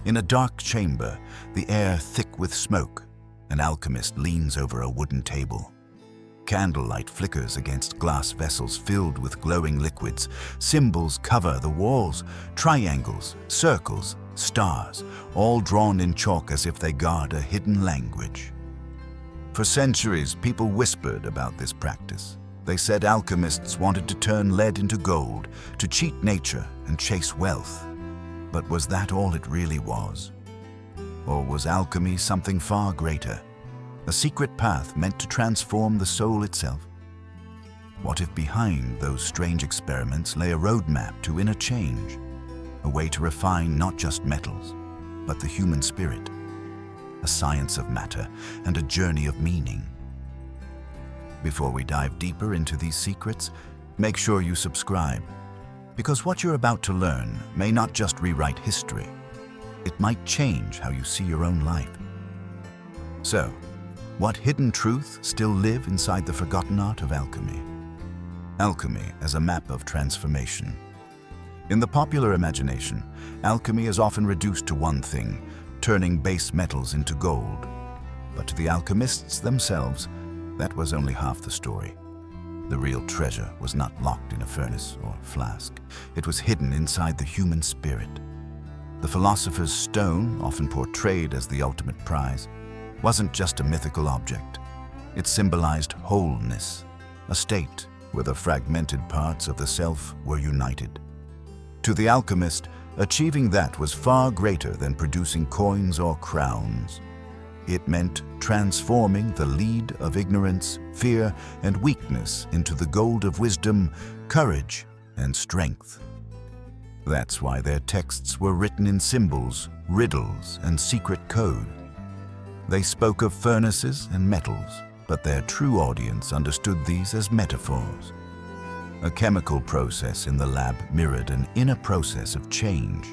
In a dark chamber, the air thick with smoke, an alchemist leans over a wooden table. Candlelight flickers against glass vessels filled with glowing liquids. Symbols cover the walls, triangles, circles, stars, all drawn in chalk as if they guard a hidden language. For centuries, people whispered about this practice. They said alchemists wanted to turn lead into gold, to cheat nature and chase wealth. But was that all it really was? Or was alchemy something far greater? A secret path meant to transform the soul itself? What if behind those strange experiments lay a roadmap to inner change? A way to refine not just metals, but the human spirit? A science of matter and a journey of meaning? Before we dive deeper into these secrets, make sure you subscribe, because what you're about to learn may not just rewrite history, it might change how you see your own life. So, what hidden truths still live inside the forgotten art of alchemy? Alchemy as a map of transformation. In the popular imagination, alchemy is often reduced to one thing, turning base metals into gold. But to the alchemists themselves, that was only half the story. The real treasure was not locked in a furnace or flask. It was hidden inside the human spirit. The philosopher's stone, often portrayed as the ultimate prize, wasn't just a mythical object. It symbolized wholeness, a state where the fragmented parts of the self were united. To the alchemist, achieving that was far greater than producing coins or crowns. It meant transforming the lead of ignorance, fear, and weakness into the gold of wisdom, courage, and strength. That's why their texts were written in symbols, riddles, and secret code. They spoke of furnaces and metals, but their true audience understood these as metaphors. A chemical process in the lab mirrored an inner process of change.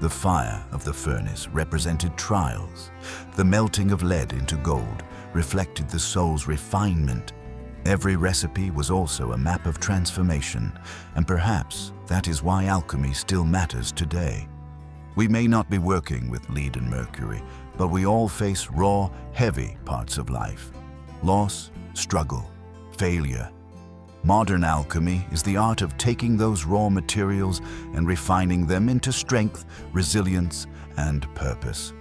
The fire of the furnace represented trials. The melting of lead into gold reflected the soul's refinement. Every recipe was also a map of transformation, and perhaps that is why alchemy still matters today. We may not be working with lead and mercury, but we all face raw, heavy parts of life. Loss, struggle, failure. Modern alchemy is the art of taking those raw materials and refining them into strength, resilience, and purpose.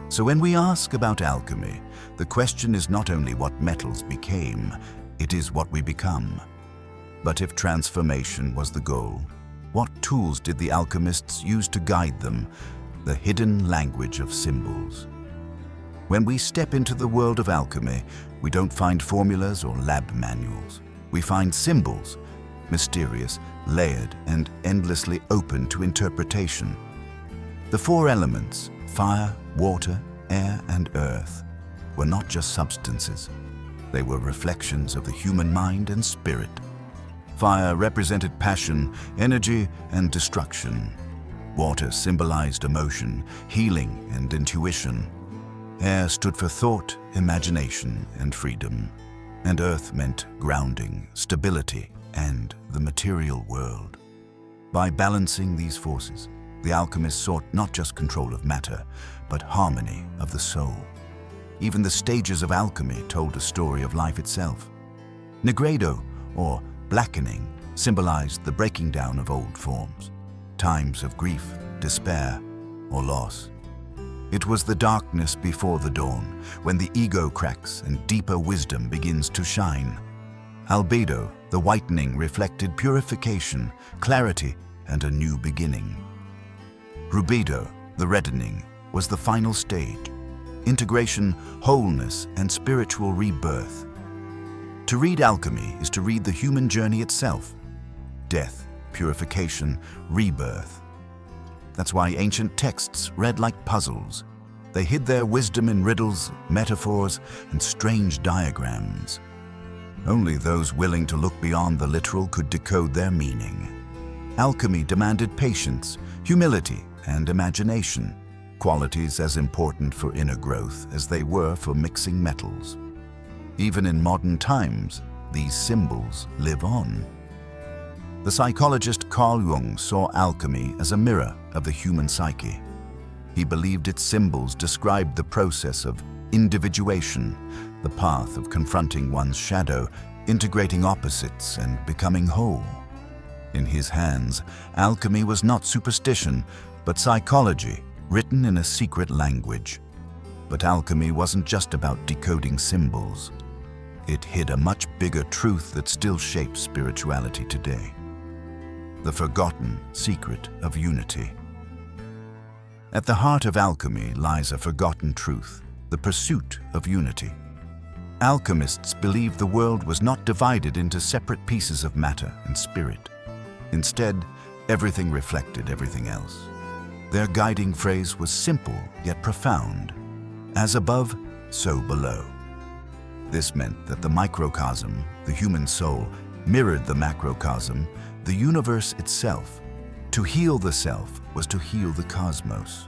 So when we ask about alchemy, the question is not only what metals became, it is what we become. But if transformation was the goal, what tools did the alchemists use to guide them? The hidden language of symbols. When we step into the world of alchemy, we don't find formulas or lab manuals. We find symbols, mysterious, layered, and endlessly open to interpretation. The four elements, fire, water, air, and earth, were not just substances. They were reflections of the human mind and spirit. Fire represented passion, energy, and destruction. Water symbolized emotion, healing, and intuition. Air stood for thought, imagination, and freedom. And earth meant grounding, stability, and the material world. By balancing these forces, the alchemists sought not just control of matter, but harmony of the soul. Even the stages of alchemy told a story of life itself. Negredo, or blackening, symbolized the breaking down of old forms, times of grief, despair, or loss. It was the darkness before the dawn, when the ego cracks and deeper wisdom begins to shine. Albedo, the whitening, reflected purification, clarity, and a new beginning. Rubedo, the reddening, was the final stage, integration, wholeness, and spiritual rebirth. To read alchemy is to read the human journey itself. Death, purification, rebirth. That's why ancient texts read like puzzles. They hid their wisdom in riddles, metaphors, and strange diagrams. Only those willing to look beyond the literal could decode their meaning. Alchemy demanded patience, humility, and imagination, qualities as important for inner growth as they were for mixing metals. Even in modern times, these symbols live on. The psychologist Carl Jung saw alchemy as a mirror of the human psyche. He believed its symbols described the process of individuation, the path of confronting one's shadow, integrating opposites, and becoming whole. In his hands, alchemy was not superstition, but psychology, written in a secret language. But alchemy wasn't just about decoding symbols. It hid a much bigger truth that still shapes spirituality today. The forgotten secret of unity. At the heart of alchemy lies a forgotten truth, the pursuit of unity. Alchemists believed the world was not divided into separate pieces of matter and spirit. Instead, everything reflected everything else. Their guiding phrase was simple yet profound: as above, so below. This meant that the microcosm, the human soul, mirrored the macrocosm, the universe itself. To heal the self was to heal the cosmos.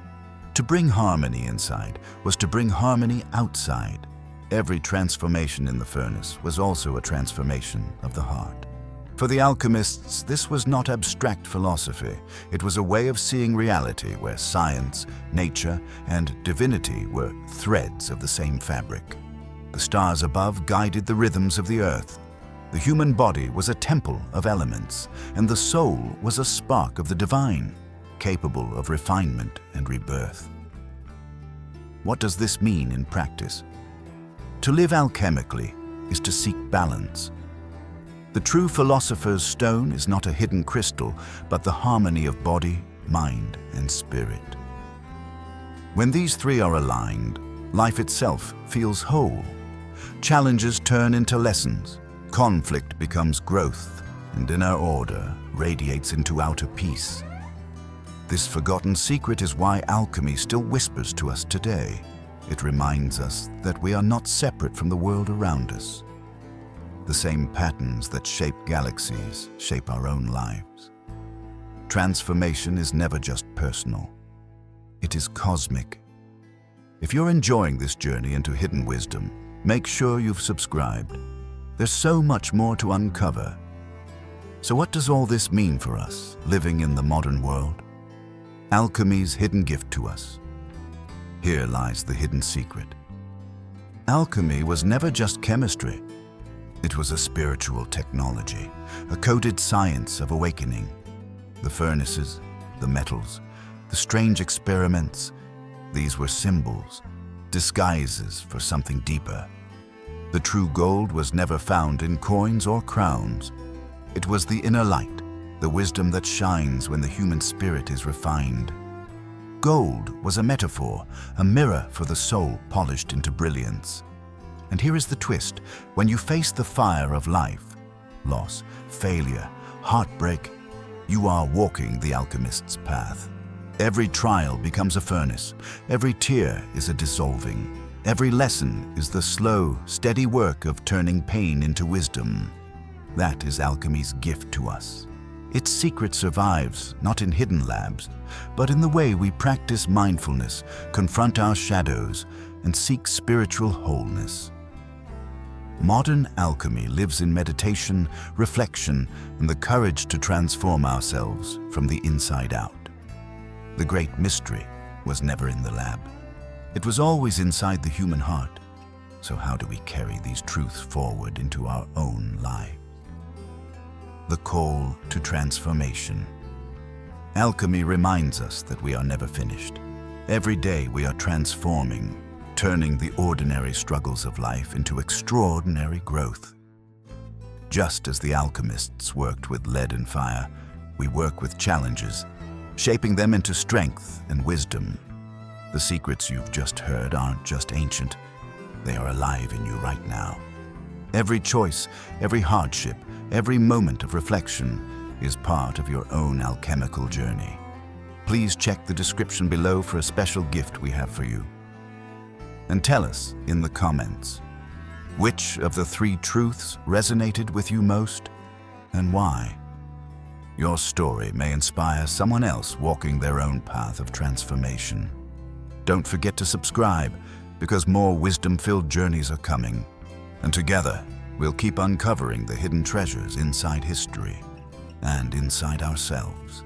To bring harmony inside was to bring harmony outside. Every transformation in the furnace was also a transformation of the heart. For the alchemists, this was not abstract philosophy. It was a way of seeing reality where science, nature, and divinity were threads of the same fabric. The stars above guided the rhythms of the earth. The human body was a temple of elements, and the soul was a spark of the divine, capable of refinement and rebirth. What does this mean in practice? To live alchemically is to seek balance. The true philosopher's stone is not a hidden crystal, but the harmony of body, mind, and spirit. When these three are aligned, life itself feels whole. Challenges turn into lessons, conflict becomes growth, and inner order radiates into outer peace. This forgotten secret is why alchemy still whispers to us today. It reminds us that we are not separate from the world around us. The same patterns that shape galaxies shape our own lives. Transformation is never just personal. It is cosmic. If you're enjoying this journey into hidden wisdom, make sure you've subscribed. There's so much more to uncover. So what does all this mean for us, living in the modern world? Alchemy's hidden gift to us. Here lies the hidden secret. Alchemy was never just chemistry. It was a spiritual technology, a coded science of awakening. The furnaces, the metals, the strange experiments, these were symbols, disguises for something deeper. The true gold was never found in coins or crowns. It was the inner light, the wisdom that shines when the human spirit is refined. Gold was a metaphor, a mirror for the soul polished into brilliance. And here is the twist: when you face the fire of life, loss, failure, heartbreak, you are walking the alchemist's path. Every trial becomes a furnace. Every tear is a dissolving. Every lesson is the slow, steady work of turning pain into wisdom. That is alchemy's gift to us. Its secret survives not in hidden labs, but in the way we practice mindfulness, confront our shadows, and seek spiritual wholeness. Modern alchemy lives in meditation, reflection, and the courage to transform ourselves from the inside out. The great mystery was never in the lab. It was always inside the human heart. So how do we carry these truths forward into our own lives? The call to transformation. Alchemy reminds us that we are never finished. Every day we are transforming, turning the ordinary struggles of life into extraordinary growth. Just as the alchemists worked with lead and fire, we work with challenges, shaping them into strength and wisdom. The secrets you've just heard aren't just ancient. They are alive in you right now. Every choice, every hardship, every moment of reflection is part of your own alchemical journey. Please check the description below for a special gift we have for you. And tell us in the comments, which of the three truths resonated with you most and why? Your story may inspire someone else walking their own path of transformation. Don't forget to subscribe, because more wisdom-filled journeys are coming. And together, we'll keep uncovering the hidden treasures inside history and inside ourselves.